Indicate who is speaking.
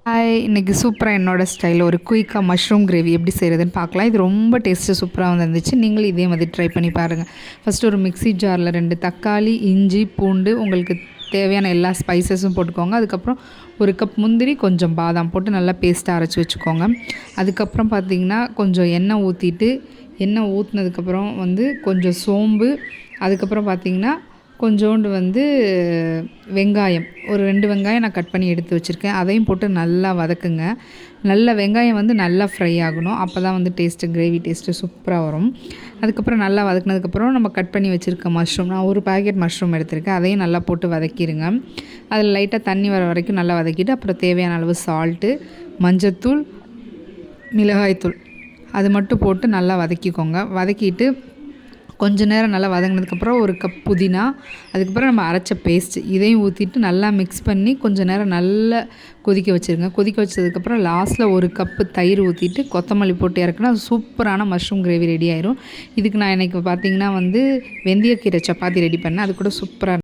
Speaker 1: Hi! இன்றைக்கி சூப்பராக என்னோடய ஸ்டைலில் ஒரு குயிக்காக மஷ்ரூம் கிரேவி எப்படி செய்கிறதுன்னு பார்க்கலாம். இது ரொம்ப டேஸ்ட்டு சூப்பராக வந்துருந்துச்சு. நீங்களும் இதே மாதிரி ட்ரை பண்ணி பாருங்கள். ஃபஸ்ட்டு ஒரு மிக்ஸி ஜாரில் 2 தக்காளி, இஞ்சி, பூண்டு உங்களுக்கு தேவையான எல்லா ஸ்பைசஸும் போட்டுக்கோங்க. அதுக்கப்புறம் 1 கப் முந்திரி, கொஞ்சம் பாதாம் போட்டு நல்லா பேஸ்ட்டாக அரைச்சி வச்சுக்கோங்க. அதுக்கப்புறம் பார்த்திங்கன்னா கொஞ்சம் எண்ணெய் ஊற்றிட்டு, எண்ணெய் ஊற்றுனதுக்கப்புறம் கொஞ்சம் சோம்பு, அதுக்கப்புறம் பார்த்திங்கன்னா கொஞ்சோண்டு வெங்காயம், ஒரு 2 வெங்காயம் நான் கட் பண்ணி எடுத்து வச்சுருக்கேன். அதையும் போட்டு நல்லா வதக்குங்க. நல்லா வெங்காயம் நல்லா ஃப்ரை ஆகணும். அப்போ தான் டேஸ்ட்டு கிரேவி டேஸ்ட்டு சூப்பராக வரும். அதுக்கப்புறம் நல்லா வதக்குனதுக்கப்புறம் நம்ம கட் பண்ணி வச்சுருக்க மஷ்ரூம், நான் ஒரு பாக்கெட் மஷ்ரூம் எடுத்திருக்கேன். அதையும் நல்லா போட்டு வதக்கிடுங்க. அதில் லைட்டாக தண்ணி வர வரைக்கும் நல்லா வதக்கிட்டு, அப்புறம் தேவையான அளவு சால்ட்டு, மஞ்சத்தூள், மிளகாய்த்தூள் அது மட்டும் போட்டு நல்லா வதக்கிக்கோங்க. வதக்கிட்டு கொஞ்ச நேரம் நல்லா வதங்கினதுக்கப்புறம் 1 கப் புதினா, அதுக்கப்புறம் நம்ம அரைச்ச பேஸ்ட்டு இதையும் ஊற்றிட்டு நல்லா மிக்ஸ் பண்ணி கொஞ்சம் நேரம் நல்லா கொதிக்க வச்சுருங்க. கொதிக்க வச்சதுக்கப்புறம் லாஸ்ட்டில் 1 கப்பு தயிர் ஊற்றிட்டு கொத்தமல்லி போட்டு இறக்குனா சூப்பரான மஷ்ரூம் கிரேவி ரெடி ஆயிரும். இதுக்கு நான் இன்றைக்கி பார்த்திங்கன்னா வெந்தயக்கீரை சப்பாத்தி ரெடி பண்ணேன். அது கூட சூப்பராக